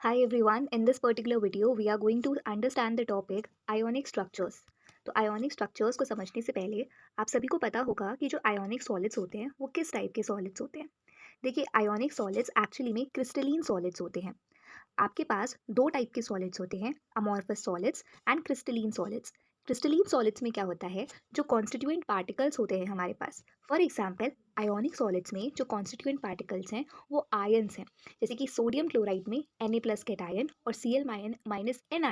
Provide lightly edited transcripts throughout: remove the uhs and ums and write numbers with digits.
Hi everyone, in this particular video we are going to understand the topic ionic structures. तो ionic structures को समझने से पहले आप सभी को पता होगा कि जो ionic solids होते हैं वो किस टाइप के solids होते हैं। देखिए ionic solids एक्चुअली में crystalline solids होते हैं। आपके पास दो टाइप के सॉलिड्स होते हैं, amorphous solids and crystalline solids. Crystalline solids में क्या होता है, जो कॉन्स्टिट्यूएंट पार्टिकल्स होते हैं हमारे पास। फॉर एग्जांपल आयोनिक सॉलिड्स में जो कॉन्स्टिट्यूएंट पार्टिकल्स हैं वो आयन्स हैं, जैसे कि सोडियम क्लोराइड में Na+ कैटायन और Cl-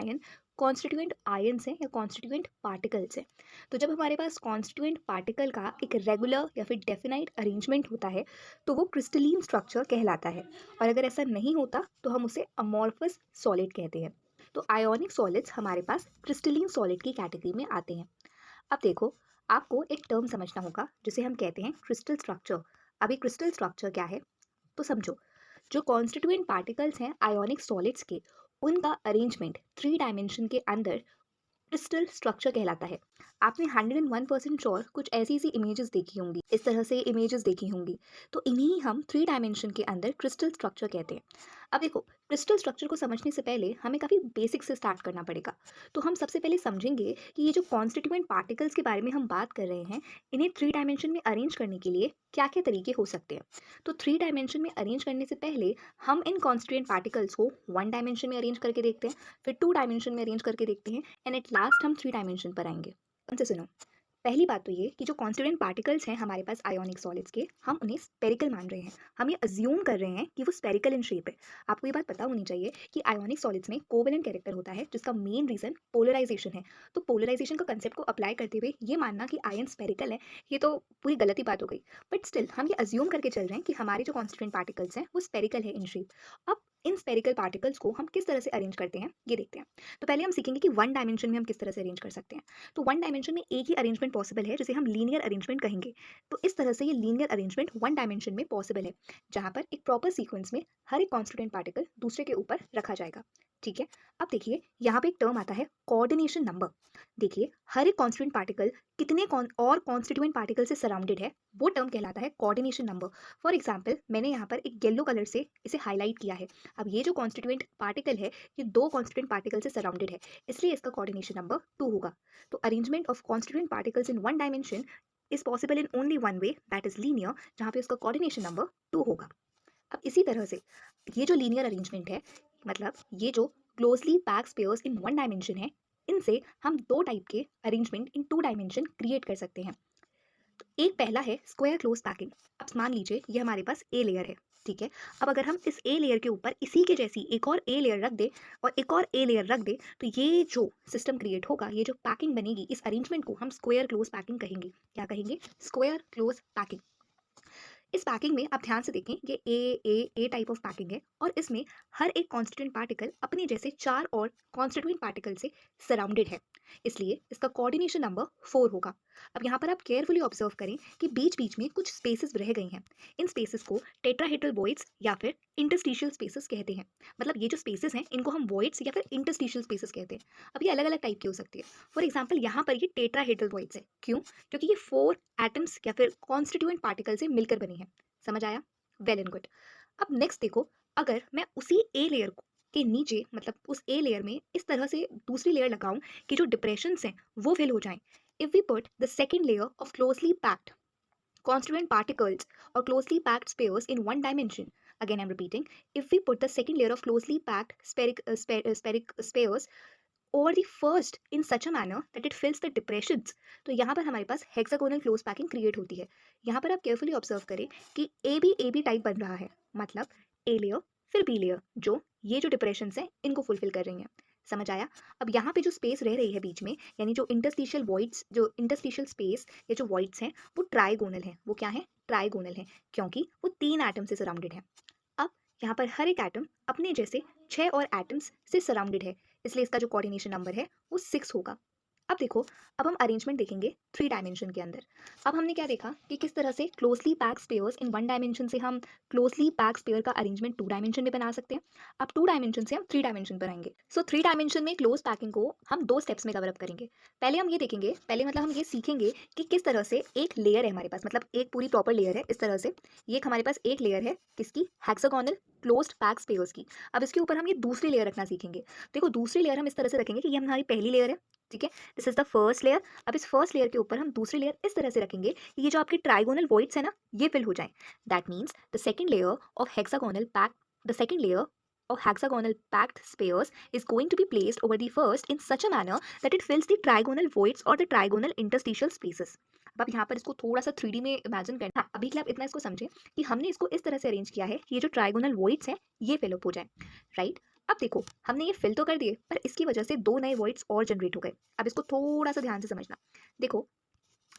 N कॉन्स्टिट्यूएंट आयन्स हैं या कॉन्स्टिट्यूएंट पार्टिकल्स हैं। तो जब हमारे पास कॉन्स्टिट्यूएंट पार्टिकल का एक रेगुलर या फिर डेफिनाइट अरेंजमेंट होता है तो वो क्रिस्टलीन स्ट्रक्चर कहलाता है, और अगर ऐसा नहीं होता तो हम उसे अमॉर्फस सॉलिड कहते हैं। तो आयोनिक सॉलिड्स हमारे पास क्रिस्टलीन सॉलिड की कैटेगरी में आते हैं। अब देखो, आपको एक टर्म समझना होगा जिसे हम कहते हैं क्रिस्टल स्ट्रक्चर। अब ये क्रिस्टल स्ट्रक्चर क्या है, तो समझो। जो कॉन्स्टिट्यूएंट पार्टिकल्स हैं आयोनिक सॉलिड्स के, उनका अरेंजमेंट थ्री डायमेंशन के अंदर क्रिस्टल स्ट्रक्चर कहलाता है। आपने 101% श्योर कुछ ऐसी सी इमेजेस देखी होंगी, इस तरह से इमेजेस देखी होंगी। तो इन्हीं हम थ्री डायमेंशन के अंदर क्रिस्टल स्ट्रक्चर कहते हैं। अब देखो, क्रिस्टल स्ट्रक्चर को समझने से पहले हमें काफ़ी बेसिक से स्टार्ट करना पड़ेगा। तो हम सबसे पहले समझेंगे कि ये जो कॉन्स्टिट्यूएंट पार्टिकल्स के बारे में हम बात कर रहे हैं, इन्हें थ्री डायमेंशन में अरेंज करने के लिए क्या क्या तरीके हो सकते हैं। तो थ्री डायमेंशन में अरेंज करने से पहले हम इन कॉन्स्टिट्यूएंट पार्टिकल्स को वन डायमेंशन में अरेंज करके देखते हैं, फिर टू डायमेंशन में अरेंज करके देखते हैं, एंड एट लास्ट हम थ्री डायमेंशन पर आएंगे। उनसे सुनो। पहली बात तो ये कि जो कॉन्स्टिट्यूएंट पार्टिकल्स हैं हमारे पास आयोनिक सॉलिड्स के, हम उन्हें स्पेरिकल मान रहे हैं। हम ये अज्यूम कर रहे हैं कि वो स्पेरिकल इन शेप है। आपको ये बात पता होनी चाहिए कि आयोनिक सॉलिड्स में कोवेलेंट कैरेक्टर होता है, जिसका मेन रीजन पोलराइजेशन है। तो पोलराइजेशन का कंसेप्ट को अप्लाई करते हुए ये मानना कि आयन स्पेरिकल है, ये तो पूरी गलत ही बात हो गई। बट स्टिल हम ये अज्यूम करके चल रहे हैं कि हमारे जो कॉन्स्टिट्यूएंट पार्टिकल्स हैं वो स्पेरिकल है इन शेप। अब इन स्पेरिकल पार्टिकल्स को हम किस तरह से अरेंज करते हैं ये देखते हैं। तो पहले हम सीखेंगे कि वन डायमेंशन में हम किस तरह से अरेंज कर सकते हैं। तो वन डायमेंशन में एक ही अरेंजमेंट पॉसिबल है, जिसे हम लीनियर अरेंजमेंट कहेंगे। तो इस तरह से ये लीनियर अरेंजमेंट वन डायमेंशन में पॉसिबल है, जहां पर एक प्रॉपर सीक्वेंस में हर एक कॉन्स्टिट्यूएंट पार्टिकल दूसरे के ऊपर रखा जाएगा। ठीक है। अब देखिए, यहाँ पे एक टर्म आता है कोऑर्डिनेशन नंबर। देखिए, हर एक कॉन्स्टिट्यूएंट पार्टिकल कितने और कॉन्स्टिट्यूएंट पार्टिकल से सराउंडेड है, वो टर्म कहलाता है कोऑर्डिनेशन नंबर। फॉर एग्जाम्पल, मैंने यहाँ पर एक येलो कलर से इसे हाईलाइट किया है। अब ये जो कॉन्स्टिट्यूएंट पार्टिकल है, ये दो कॉन्स्टिट्यूएंट पार्टिकल से सराउंडेड है, इसलिए इसका कोऑर्डिनेशन नंबर 2 होगा। तो arrangement of constituent particles in one dimension is possible in only one way, that is linear, जहाँ पे उसका कोऑर्डिनेशन नंबर 2 होगा। अब इसी तरह से ये जो लीनियर अरेंजमेंट है, मतलब ये जो closely packed pairs in one dimension है, इनसे हम दो टाइप के arrangement in two dimension create कर सकते हैं। एक पहला है स्क्वायर क्लोज पैकिंग। अब मान लीजिए ये हमारे पास ए लेयर है। ठीक है। अब अगर हम इस ए लेयर के ऊपर इसी के जैसी एक और ए लेयर रख दे और एक और ए लेयर रख दे, तो ये जो सिस्टम क्रिएट होगा, ये जो पैकिंग बनेगी, इस अरेंजमेंट को हम स्क्वायर क्लोज पैकिंग कहेंगे। क्या कहेंगे? Square close packing. इस पैकिंग में आप ध्यान से देखें, ये ए टाइप ऑफ पैकिंग है, और इसमें हर एक कॉन्स्टिट्यूएंट पार्टिकल अपने जैसे चार और कॉन्स्टिट्यूएंट पार्टिकल से सराउंडेड है, इसलिए इसका कोऑर्डिनेशन नंबर 4 होगा। अब यहाँ पर आप केयरफुली ऑब्जर्व करें कि बीच बीच में कुछ स्पेसेस रह गई हैं। इन स्पेसेस को टेट्राहेड्रल वॉइड्स या फिर इंटरस्टिशियल स्पेसेस कहते हैं। मतलब ये जो स्पेसेस हैं, इनको हम वॉइड्स या फिर इंटरस्टिशियल स्पेसेस कहते हैं। अब ये अलग अलग टाइप की हो सकती है। फॉर एग्जाम्पल, यहाँ पर ये टेट्राहेड्रल वॉइड्स है। क्यों? क्योंकि ये 4 एटम्स या फिर कॉन्स्टिट्यूएंट पार्टिकल से मिलकर बनी है। समझ आया? Well and good. अब नेक्स्ट देखो, अगर मैं उसी ए लेयर के नीचे, मतलब उस ए लेयर में इस तरह से दूसरी लेयर लगाऊं कि जो डिप्रेशंस हैं वो फिल हो जाएं। If we put the second layer of closely packed constituent particles or closely packed spheres in one dimension. Again, I'm repeating. If we put the second layer of closely packed spheric spheres over the first in such a manner that it fills the depressions, तो यहाँ पर हमारे पास hexagonal close packing create होती है। यहाँ पर आप carefully observe करें कि ए बी टाइप बन रहा है, मतलब ए लेयर फिर बी लेयर, जो ये जो डिप्रेशंस हैं इनको फुलफिल कर रही हैं। समझ आया? अब यहाँ पे जो स्पेस रह रही है बीच में, यानी जो इंटरस्टिशियल वॉइड्स, जो इंटरस्टिशियल स्पेस या जो वॉइड्स हैं, वो ट्राइगोनल है। वो क्या है? ट्राइगोनल है, क्योंकि वो 3 एटम से सराउंडेड है। अब यहाँ पर हर एक एटम अपने जैसे 6 और एटम्स से सराउंडेड है, इसलिए इसका जो कोऑर्डिनेशन नंबर है वो 6 होगा। अब देखो, अब हम अरेंजमेंट देखेंगे थ्री डायमेंशन के अंदर। अब हमने क्या देखा कि किस तरह से closely packed spheres in one dimension से हम क्लोजली पैक्ड स्पेयर का अरेंजमेंट टू डायमेंशन में बना सकते हैं। अब टू डायमेंशन से हम थ्री डायमेंशन पर आएंगे। सो थ्री डायमेंशन में क्लोज पैकिंग को हम दो स्टेप्स में कवर अप करेंगे। पहले हम ये देखेंगे, पहले मतलब हम ये सीखेंगे कि किस तरह से एक लेयर है हमारे पास, मतलब एक पूरी प्रॉपर लेयर है इस तरह से। ये एक हमारे पास एक लेयर है किसकी? हेक्सागोनल। क्लोज्ड पैक स्पेयर्स की। अब इसके ऊपर हम ये दूसरी लेयर रखना सीखेंगे। देखो दूसरी लेयर हम इस तरह से रखेंगे कि ये हमारी पहली लेयर है, ठीक है? This is the first layer. अब इस फर्स्ट लेयर के ऊपर हम दूसरी लेयर इस तरह से रखेंगे कि ये जो आपके ट्राइगोनल वॉइड्स है ना, ये फिल हो जाएँ। That means the second layer of hexagonal pack the second layer of hexagonal packed spheres is going to be placed over the first in such a manner that it fills the trigonal voids or the trigonal interstitial spaces. अब आप यहाँ पर इसको थोड़ा सा 3D में imagine करना। हाँ, अभी के लिए आप इतना इसको समझें कि हमने इसको इस तरह से अरेंज किया है कि ये जो ट्राइगोनल वॉइड्स हैं ये फिल अप हो जाए, राइट? अब देखो हमने ये फिल तो कर दिए, पर इसकी वजह से दो नए वॉइड्स और जनरेट हो गए। अब इसको थोड़ा सा ध्यान से समझना। देखो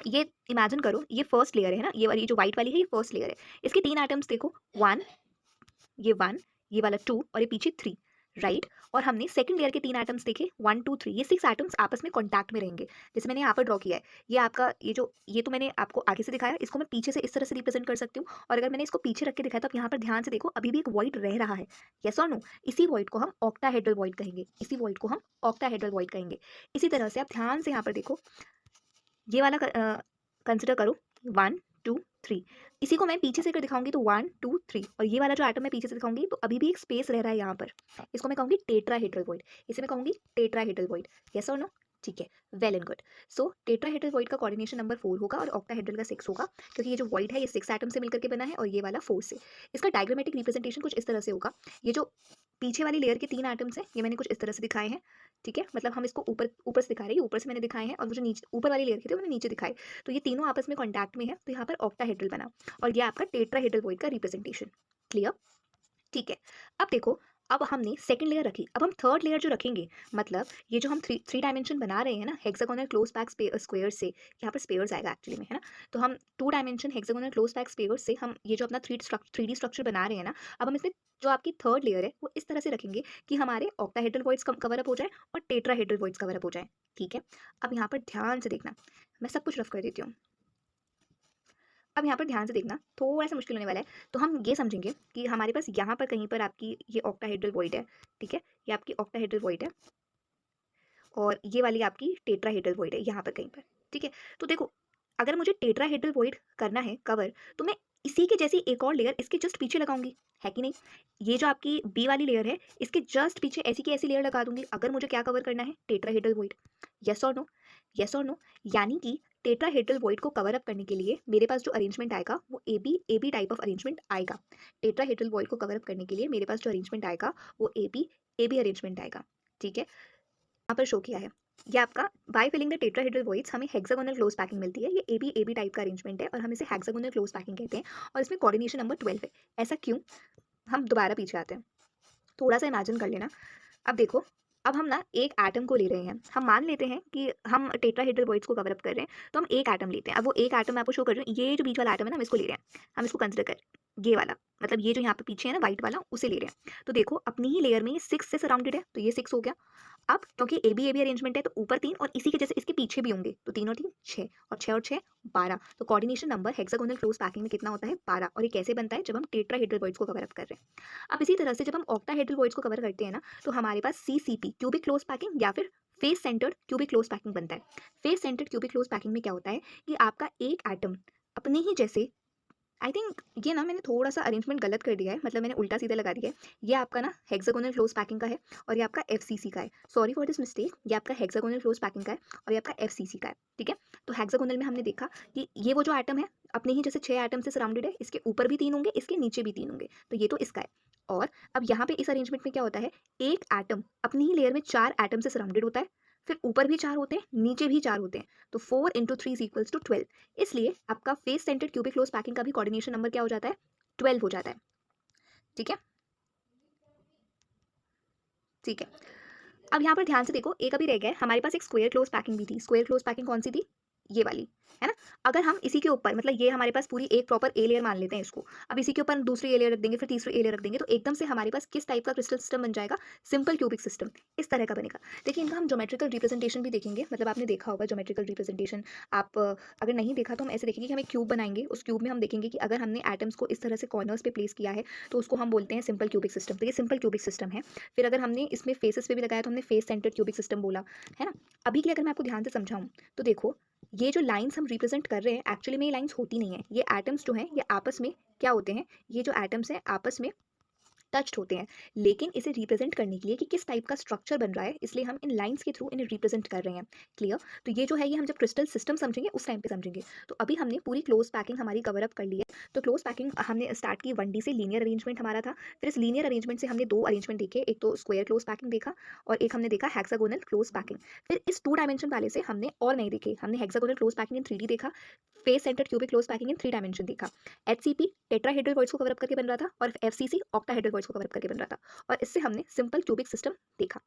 ये इमेजिन करो, ये फर्स्ट लेयर है ना, ये वाली जो व्हाइट वाली है ये फर्स्ट लेयर है। इसके तीन एटम्स देखो, वन, ये वाला टू और ये पीछे थ्री, राइट? और हमने सेकंड लेयर के तीन एटम्स देखे, वन टू थ्री, ये सिक्स एटम्स आपस में कॉन्टैक्ट में रहेंगे। जैसे मैंने यहाँ पर ड्रॉ किया है, ये आपका ये तो मैंने आपको आगे से दिखाया, इसको मैं पीछे से इस तरह से रिप्रेजेंट कर सकती हूँ। और अगर मैंने इसको पीछे रख के दिखाया तो आप यहाँ पर ध्यान से देखो, अभी भी एक वॉइड रह रहा है, यस और नो? इसी वॉइड को हम ऑक्टाहेड्रल वॉइड कहेंगे, इसी वॉइड को हम ऑक्टाहेड्रल वॉइड कहेंगे। इसी तरह से आप ध्यान से यहाँ पर देखो, ये वाला कंसिडर करो, वन टू थ्री। इसी को मैं पीछे से अगर दिखाऊंगी तो वन टू थ्री, और ये वाला जो एटम मैं पीछे से दिखाऊंगी तो अभी भी एक स्पेस रह रहा है यहाँ पर। इसको मैं कहूँगी टेट्राहेड्रल वॉइड, इसे मैं कहूँगी टेट्राहेड्रल वॉइड, यस और नो? ठीक है, well and good. So tetrahedral void का कोऑर्डिनेशन नंबर 4 होगा और ऑक्टाहेड्रल का 6 होगा, क्योंकि ये जो वॉइड है ये 6 एटम से मिलकर के बना है और ये वाला 4 से। इसका डायग्रामेटिक रिप्रेजेंटेशन कुछ इस तरह से होगा। ये जो पीछे वाली लेयर के तीन एटम्स हैं ये मैंने कुछ इस तरह से दिखाए हैं, ठीक है? मतलब हम इसको ऊपर ऊपर से दिखा रहे हैं, ऊपर से मैंने दिखाए हैं, और वो जो नीचे ऊपर वाली लेयर के थे वो मैंने नीचे दिखाए। तो ये तीनों आपस में कॉन्टैक्ट में है, तो यहाँ पर ऑक्टाहेड्रल बना, और ये आपका टेट्राहेड्रल वॉइड का रिप्रेजेंटेशन। क्लियर? ठीक है। अब देखो, अब हमने सेकंड लेयर रखी, अब हम थर्ड लेयर जो रखेंगे, मतलब ये जो हम थ्री डायमेंशन बना रहे हैं ना हेक्सागोनल क्लोज पैक स्क्वायर से, यहाँ पर स्क्वायर्स आएगा एक्चुअली में, है ना? तो हम two dimension hexagonal close pack square से हम ये जो अपना थ्री डी स्ट्रक्चर बना रहे हैं ना, अब हम इसमें जो आपकी थर्ड लेयर है वो इस तरह से रखेंगे कि हमारे ऑक्टाहेड्रल वॉइड्स कवर अप हो जाए और टेट्राहेड्रल वॉइड्स कवर अप हो जाए, ठीक है? अब यहाँ पर ध्यान से देखना, मैं सब कुछ रफ कर देती हूँ। अब यहाँ पर ध्यान से देखना, थोड़ा सा मुश्किल होने वाला है। तो हम ये समझेंगे कि हमारे पास यहाँ पर कहीं पर आपकी ये ऑक्टाहेड्रल वॉइड है, ठीक है? ये आपकी ऑक्टाहेड्रल वॉइड है और ये वाली आपकी टेट्राहेड्रल वॉइड है यहाँ पर कहीं पर, ठीक है? तो देखो, अगर मुझे टेट्राहेड्रल वॉइड करना है कवर, तो मैं इसी के जैसी एक और लेयर इसके जस्ट पीछे लगाऊंगी, है कि नहीं? ये जो आपकी बी वाली लेयर है इसके जस्ट पीछे ऐसी की ऐसी लेयर लगा दूंगी, अगर मुझे क्या कवर करना है? Tetrahedral void. यस और नो? यस और नो? यानी कि टेट्राहेड्रल वॉइड को कवर अप करने के लिए मेरे पास जो अरेंजमेंट आएगा वो A B type of arrangement आएगा। टेट्राहेड्रल वॉइड को कवर अप करने के लिए मेरे पास जो अरेंजमेंट आएगा वो ए बी अरेंजमेंट आएगा, ठीक है? यहाँ पर शो किया है, ये आपका by filling the tetrahedral voids हमें हेक्सागोनल क्लोज पैकिंग मिलती है। ये ए बी टाइप का अरेंजमेंट है और हम इसे हेक्सागोनल क्लोज पैकिंग कहते हैं, और इसमें कोऑर्डिनेशन नंबर 12 है। ऐसा क्यों? हम दोबारा पीछे आते हैं, थोड़ा सा इमेजिन कर लेना। अब देखो, अब हम ना एक एटम को ले रहे हैं, हम मान लेते हैं कि हम टेट्राहेड्रल वॉइड्स को कवर अप कर रहे हैं, तो हम एक एटम लेते हैं। अब वो एक एटम मैं आपको शो कर रही हूँ, ये जो बीच वाला एटम है ना, हम इसको ले रहे हैं, हम इसको कंसिडर कर, ये वाला, मतलब ये जो यहाँ पे पीछे है ना वाइट वाला, उसे ले रहे हैं। तो देखो अपनी ही लेयर में 6 से सराउंडेड है, तो ये 6 हो गया। अब क्योंकि ए बी अरेंजमेंट है तो ऊपर 3 और इसी के जैसे इसके पीछे भी होंगे, तो 3 और 3 6 और 6 और 6 12। तो coordination number hexagonal close packing में कितना होता है? 12। और ये कैसे बनता है? जब हम टेट्राहेड्रल वॉइड्स को कवर अप कर रहे हैं। अब इसी तरह से जब हम ऑक्टाहेड्रल वॉइड्स को कवर करते हैं ना, तो हमारे पास CCP क्यूबिक क्लोज पैकिंग या फिर face centred cubic close packing बनता है। Face centred cubic close packing में क्या होता है कि आपका एक एटम अपने ही जैसे, आई थिंक ये ना मैंने थोड़ा सा अरेंजमेंट गलत कर दिया है, मतलब मैंने उल्टा सीधा लगा दिया है। ये आपका ना हेक्सागोनल क्लोज पैकिंग का है और ये आपका FCC का है। सॉरी फॉर दिस मिस्टेक, ये आपका हेक्सागोनल क्लोज पैकिंग का है और ये आपका FCC का है, ठीक है? तो हेक्सागोनल में हमने देखा कि ये वो जो एटम है अपने ही जैसे 6 एटम से सराउंडेड है, इसके ऊपर भी 3 होंगे, इसके नीचे भी 3 होंगे, तो ये तो इसका है। और अब यहाँ पे इस अरेंजमेंट में क्या होता है, एक एटम अपनी ही लेयर में 4 एटम से सराउंडेड होता है, फिर ऊपर भी 4 होते हैं, नीचे भी 4 होते हैं, तो 4 × 3 = 12। इसलिए आपका face centred cubic close packing का भी कोऑर्डिनेशन नंबर क्या हो जाता है? 12 हो जाता है, ठीक है? ठीक है। अब यहाँ पर ध्यान से देखो, एक अभी रह गया है, हमारे पास एक स्क्वायर क्लोज पैकिंग भी थी। स्क्वायर क्लोज पैकिंग कौन सी थी? ये वाली, है ना? अगर हम इसी के ऊपर, मतलब ये हमारे पास पूरी एक प्रॉपर ए लेयर मान लेते हैं इसको, अब इसी के ऊपर दूसरी ए लेयर रख देंगे, फिर तीसरी ए लेयर रख देंगे, तो एकदम से हमारे पास किस टाइप का क्रिस्टल सिस्टम बन जाएगा? सिंपल क्यूबिक सिस्टम, इस तरह का बनेगा। देखिए इनका हम ज्योमेट्रिकल रिप्रेजेंटेशन भी देखेंगे, मतलब आपने देखा होगा ज्योमेट्रिकल रिप्रेजेंटेशन। आप अगर नहीं देखा तो हम ऐसे देखेंगे कि हम एक क्यूब बनाएंगे, उस क्यूब में हम देखेंगे कि अगर हमने एटम्स को इस तरह से कॉर्नर्स पे प्लेस किया है तो उसको हम बोलते हैं सिंपल क्यूबिक सिस्टम। तो ये सिंपल क्यूबिक सिस्टम है। फिर अगर हमने इसमें फेसेस पे भी लगाया तो हमने फेस सेंटर्ड क्यूबिक सिस्टम बोला, है ना? अभी के लिए अगर मैं आपको ध्यान से समझाऊं तो देखो, ये जो लाइंस हम रिप्रेजेंट कर रहे हैं एक्चुअली में ये लाइंस होती नहीं है। ये एटम्स जो हैं ये आपस में क्या होते हैं, ये जो एटम्स हैं आपस में टच्ड होते हैं, लेकिन इसे रिप्रेजेंट करने के लिए कि किस टाइप का स्ट्रक्चर बन रहा है, इसलिए हम इन लाइंस के थ्रू इन्हें रिप्रेजेंट कर रहे हैं। क्लियर? तो ये जो है ये हम जब क्रिस्टल सिस्टम समझेंगे उस टाइम पे समझेंगे। तो अभी हमने पूरी क्लोज पैकिंग हमारी कवर अप कर ली है। तो क्लोज पैकिंग हमने स्टार्ट की 1D से, लीनियर अरेंजमेंट हमारा था। फिर इस लीनियर अरेंजमेंट से हमने दो अरेंजमेंट देखे, एक तो स्क्वायर क्लोज पैकिंग देखा और एक हमने देखा हेक्सागोनल क्लोज पैकिंग। फिर इस 2 डायमेंशन वाले से हमने और नहीं देखे, हमने hexagonal close packing in 3D देखा, face centred cubic close packing in 3 dimension देखा। एचसीपी टेट्राहेड्रल वॉइड्स को कवर अप करके बन रहा था और एफसीसी ऑक्टाहेड्रल वॉइड्स को कवर अप करके बन रहा था। और इससे हमने सिंपल क्यूबिक सिस्टम देखा।